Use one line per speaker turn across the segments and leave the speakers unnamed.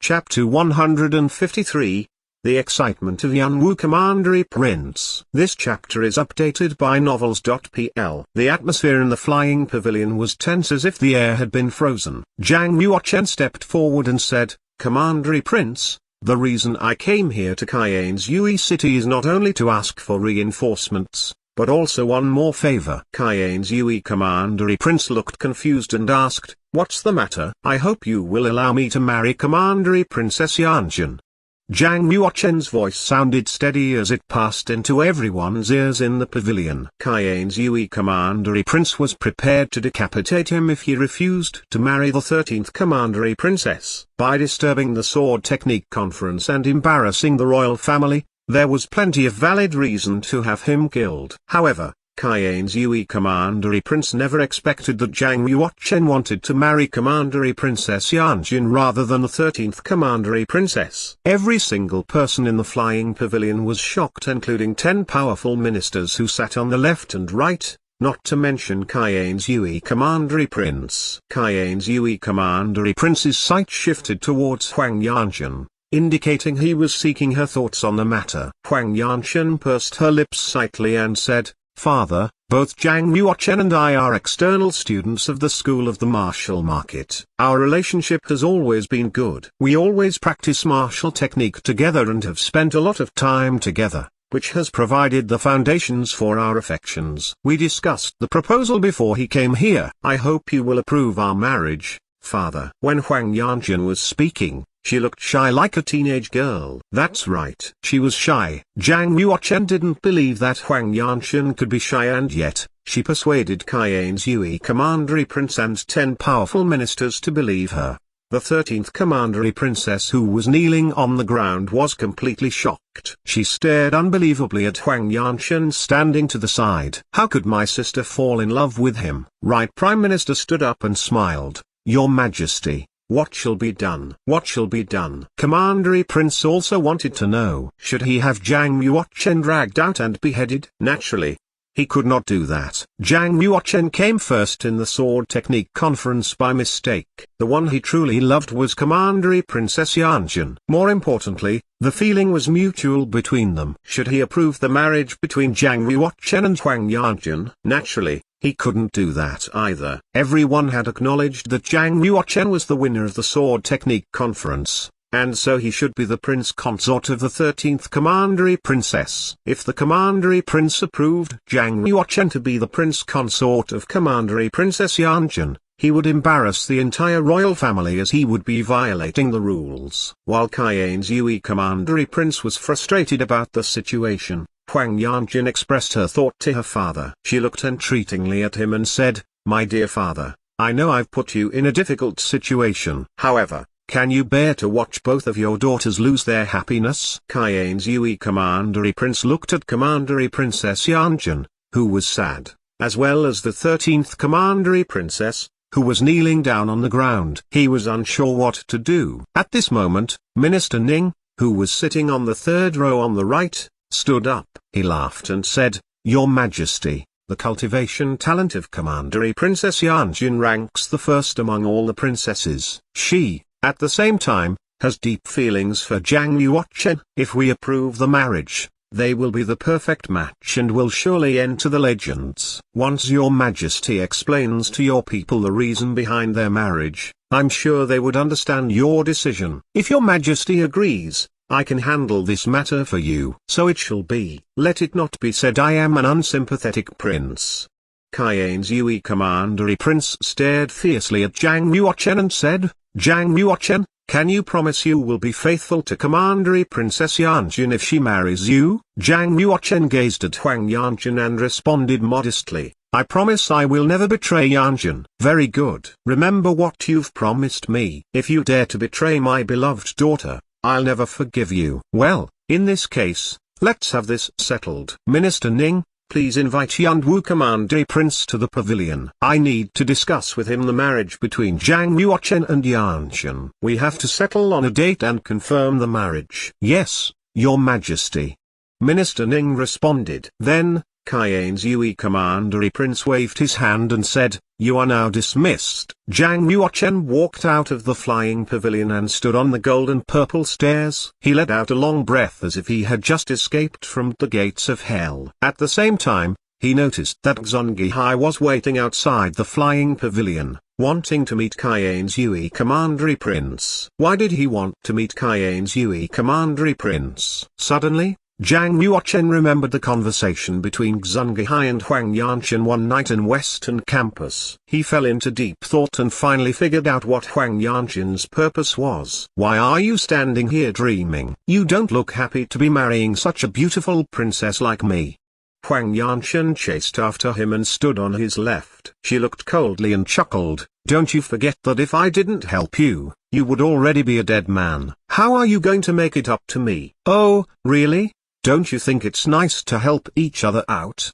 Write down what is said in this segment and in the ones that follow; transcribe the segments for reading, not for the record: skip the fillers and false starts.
Chapter 153, The Excitement of Yunwu Commandery Prince. This chapter is updated by novels.pl. The atmosphere in the flying pavilion was tense as if the air had been frozen. Zhang Yuochen stepped forward and said, "Commandery Prince, the reason I came here to Cayenne's Yue city is not only to ask for reinforcements, but also one more favor." Cayenne's Yue Commandery Prince looked confused and asked, "What's the matter?" "I hope you will allow me to marry Commandery Princess Yanjun." Zhang Yuochen's voice sounded steady as it passed into everyone's ears in the pavilion. Cayenne's Yue Commandery Prince was prepared to decapitate him if he refused to marry the 13th Commandery Princess. By disturbing the sword technique conference and embarrassing the royal family, there was plenty of valid reason to have him killed. However, Cayenne's Yue Commandery Prince never expected that Zhang Yuochen wanted to marry Commandery Princess Yanjun rather than the 13th Commandery Princess. Every single person in the flying pavilion was shocked, including 10 powerful ministers who sat on the left and right, not to mention Cayenne's Yue Commandery Prince. Cayenne's Yue Commandery Prince's sight shifted towards Huang Yanjun, indicating he was seeking her thoughts on the matter. Huang Yanjun pursed her lips slightly and said, "Father, both Zhang Yuochen and I are external students of the School of the Martial Market. Our relationship has always been good. We always practice martial technique together and have spent a lot of time together, which has provided the foundations for our affections. We discussed the proposal before he came here. I hope you will approve our marriage, Father." When Huang Yanjun was speaking, she looked shy like a teenage girl. That's right. She was shy. Zhang Yuochen didn't believe that Huang Yanjun could be shy, and yet, she persuaded Cayenne's Yue Commandery Prince and 10 powerful ministers to believe her. The 13th Commandery Princess, who was kneeling on the ground, was completely shocked. She stared unbelievably at Huang Yanjun standing to the side. "How could my sister fall in love with him?" Right Prime Minister stood up and smiled. "Your Majesty, what shall be done? What shall be done?" Commandery Prince also wanted to know, should he have Zhang Yuochen dragged out and beheaded? Naturally, he could not do that. Zhang Yuochen came first in the sword technique conference by mistake. The one he truly loved was Commandery Princess Yanjun. More importantly, the feeling was mutual between them. Should he approve the marriage between Zhang Yuochen and Huang Yanjun? Naturally, he couldn't do that either. Everyone had acknowledged that Zhang Yuochen was the winner of the sword technique conference, and so he should be the prince consort of the 13th Commandery Princess. If the Commandery Prince approved Zhang Yuochen to be the prince consort of Commandery Princess Yanjun, he would embarrass the entire royal family, as he would be violating the rules. While Cayenne's Yue Commandery Prince was frustrated about the situation, Huang Yanjun expressed her thought to her father. She looked entreatingly at him and said, "My dear father, I know I've put you in a difficult situation. However, can you bear to watch both of your daughters lose their happiness?" Cayenne's Yue Commandery Prince looked at Commandery Princess Yanjun, who was sad, as well as the 13th Commandery Princess, who was kneeling down on the ground. He was unsure what to do. At this moment, Minister Ning, who was sitting on the third row on the right, stood up. He laughed and said, "Your Majesty, the cultivation talent of Commandery Princess Yanjun ranks the first among all the princesses. She, at the same time, has deep feelings for Zhang Yuochen. If we approve the marriage, they will be the perfect match and will surely enter the legends. Once your Majesty explains to your people the reason behind their marriage, I'm sure they would understand your decision. If your Majesty agrees, I can handle this matter for you. So it shall be. Let it not be said I am an unsympathetic prince." Cayenne's Yue Commandery Prince stared fiercely at Zhang Yuochen and said, "Zhang Yuochen, can you promise you will be faithful to Commandery Princess Yanjun if she marries you?" Zhang Yuochen gazed at Huang Yanjun and responded modestly, "I promise I will never betray Yanjun." "Very good. Remember what you've promised me. If you dare to betray my beloved daughter, I'll never forgive you." "Well, in this case, let's have this settled. Minister Ning, please invite Yunwu Commandery Prince to the pavilion. I need to discuss with him the marriage between Zhang Yuochen and Yanjun. We have to settle on a date and confirm the marriage." "Yes, Your Majesty." Minister Ning responded. Then, Cayenne's Yunwu Commandery prince waved his hand and said, "You are now dismissed." Zhang Yuochen walked out of the flying pavilion and stood on the golden purple stairs. He let out a long breath as if he had just escaped from the gates of hell. At the same time, he noticed that Zhongihai was waiting outside the flying pavilion, wanting to meet Cayenne's Yunwu Commandery prince. Why did he want to meet Cayenne's Yunwu Commandery prince? Suddenly, Zhang Yuochen remembered the conversation between Zhongihai and Huang Yanqian one night in Western Campus. He fell into deep thought and finally figured out what Huang Yanqian's purpose was. "Why are you standing here dreaming? You don't look happy to be marrying such a beautiful princess like me." Huang Yanqian chased after him and stood on his left. She looked coldly and chuckled, "Don't you forget that if I didn't help you, you would already be a dead man. How are you going to make it up to me?" "Oh, really? Don't you think it's nice to help each other out?"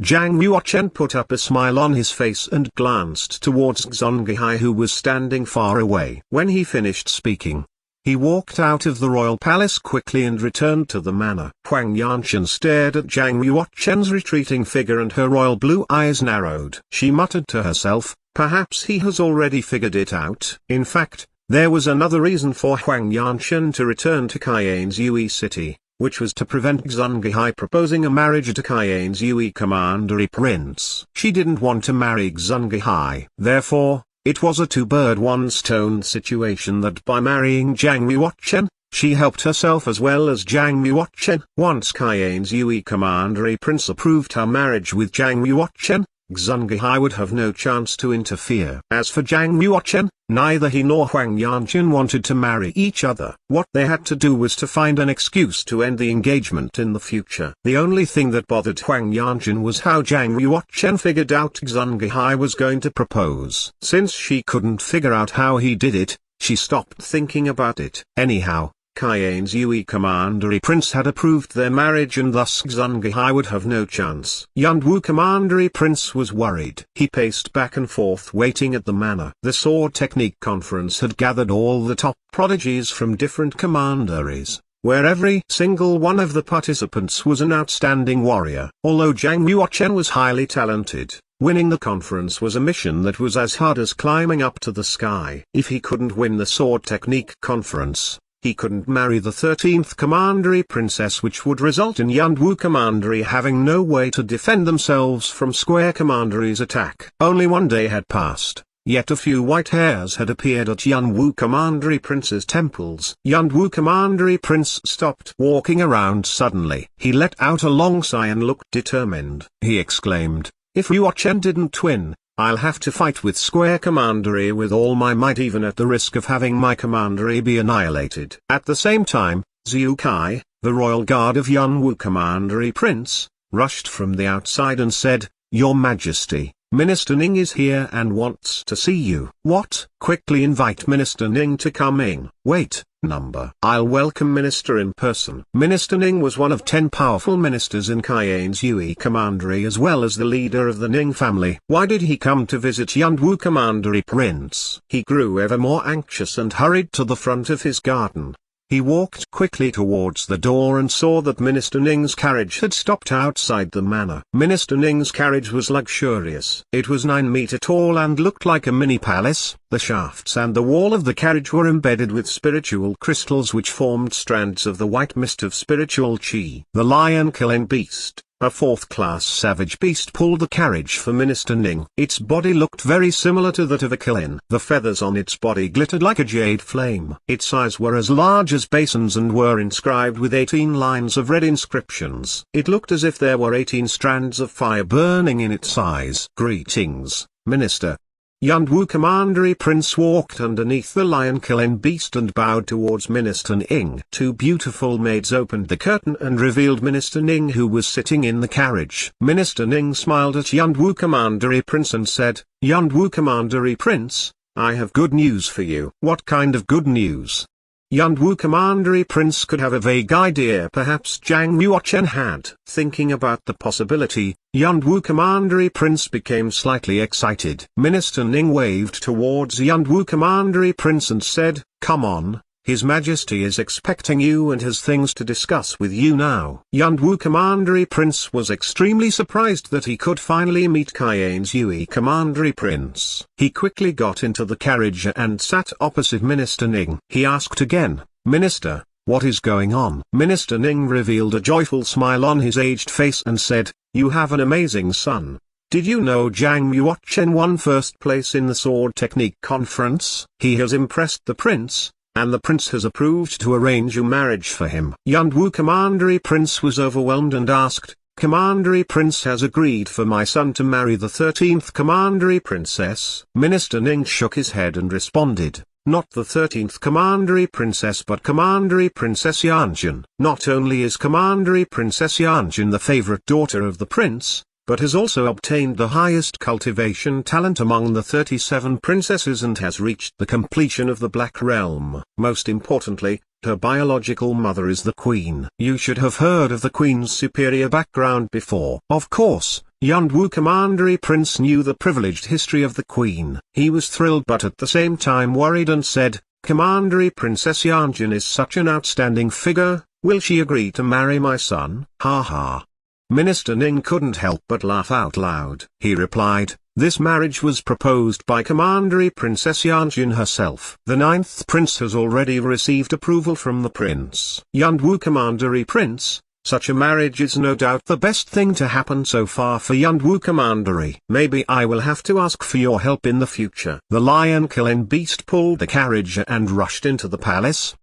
Zhang Yuochen put up a smile on his face and glanced towards Zhongihai, who was standing far away. When he finished speaking, he walked out of the royal palace quickly and returned to the manor. Huang Yanqian stared at Zhang Yuochen's retreating figure and her royal blue eyes narrowed. She muttered to herself, "Perhaps he has already figured it out." In fact, there was another reason for Huang Yanqian to return to Cayenne's Yunwu city, which was to prevent Zhongihai proposing a marriage to Cayenne's Yunwu Commandery prince. She didn't want to marry Zhongihai. Therefore, it was a two-bird one-stone situation that by marrying Zhang Yuochen, she helped herself as well as Zhang Yuochen. Once Cayenne's Yunwu Commandery prince approved her marriage with Zhang Yuochen, Zhongihai would have no chance to interfere. As for Zhang Yuochen, neither he nor Huang Yanqian wanted to marry each other. What they had to do was to find an excuse to end the engagement in the future. The only thing that bothered Huang Yanqian was how Zhang Yuochen figured out Zhongihai was going to propose. Since she couldn't figure out how he did it, she stopped thinking about it. Anyhow, Cayenne's Yunwu Commandery prince had approved their marriage and thus Zhongihai would have no chance. Yunwu Commandery prince was worried. He paced back and forth waiting at the manor. The sword technique conference had gathered all the top prodigies from different commanderies, where every single one of the participants was an outstanding warrior. Although Zhang Yuochen was highly talented, winning the conference was a mission that was as hard as climbing up to the sky. If he couldn't win the sword technique conference, he couldn't marry the 13th Commandery princess, which would result in Yunwu Commandery having no way to defend themselves from Square Commandery's attack. Only one day had passed, yet a few white hairs had appeared at Yunwu Commandery prince's temples. Yunwu Commandery prince stopped walking around suddenly. He let out a long sigh and looked determined. He exclaimed, "If Yuochen didn't win, I'll have to fight with Square Commandery with all my might, even at the risk of having my commandery be annihilated." At the same time, Zhu Kai, the royal guard of Yunwu Commandery prince, rushed from the outside and said, "Your Majesty, Minister Ning is here and wants to see you." "What? Quickly invite Minister Ning to come in." "Wait, number. I'll welcome Minister in person." Minister Ning was one of 10 powerful ministers in Cayenne's Yunwu Commandery as well as the leader of the Ning family. Why did he come to visit Yunwu Commandery prince? He grew ever more anxious and hurried to the front of his garden. He walked quickly towards the door and saw that Minister Ning's carriage had stopped outside the manor. Minister Ning's carriage was luxurious. It was 9 meters tall and looked like a mini palace. The shafts and the wall of the carriage were embedded with spiritual crystals which formed strands of the white mist of spiritual chi. The lion-killing beast, a 4th-class savage beast, pulled the carriage for Minister Ning. Its body looked very similar to that of a killin. The feathers on its body glittered like a jade flame. Its eyes were as large as basins and were inscribed with 18 lines of red inscriptions. It looked as if there were 18 strands of fire burning in its eyes. "Greetings, Minister." Yunwu Commandery prince walked underneath the lion-killing beast and bowed towards Minister Ning. 2 beautiful maids opened the curtain and revealed Minister Ning, who was sitting in the carriage. Minister Ning smiled at Yunwu Commandery prince and said, "Yunwu Commandery prince, I have good news for you." "What kind of good news?" Yunwu Commandery prince could have a vague idea perhaps Zhang Yuochen had. Thinking about the possibility, Yunwu Commandery prince became slightly excited. Minister Ning waved towards Yunwu Commandery prince and said, "Come on, His Majesty is expecting you and has things to discuss with you now. Yunwu Commandery Prince was extremely surprised that he could finally meet Cayenne's Yunwu Commandery Prince. He quickly got into the carriage and sat opposite Minister Ning. He asked again, "Minister, what is going on?" Minister Ning revealed a joyful smile on his aged face and said, "You have an amazing son. Did you know Zhang Yuochen won first place in the sword technique conference? He has impressed the prince, and the prince has approved to arrange a marriage for him." Yunwu Commandery Prince was overwhelmed and asked, "Commandery Prince has agreed for my son to marry the 13th Commandery Princess?" Minister Ning shook his head and responded, "Not the 13th Commandery Princess but Commandery Princess Yanjun." Not only is Commandery Princess Yanjun the favorite daughter of the prince, but has also obtained the highest cultivation talent among the 37 princesses and has reached the completion of the Black Realm. Most importantly, her biological mother is the queen. You should have heard of the queen's superior background before. Of course, Yunwu Commandery Prince knew the privileged history of the queen. He was thrilled but at the same time worried and said, "Commandery Princess Yanjun is such an outstanding figure, will she agree to marry my son?" Ha ha. Minister Ning couldn't help but laugh out loud. He replied, "This marriage was proposed by Commandery Princess Yanjun herself. The 9th prince has already received approval from the prince." Yunwu Commandery Prince, such a marriage is no doubt the best thing to happen so far for Yunwu Commandery. Maybe I will have to ask for your help in the future. The lion-killing beast pulled the carriage and rushed into the palace.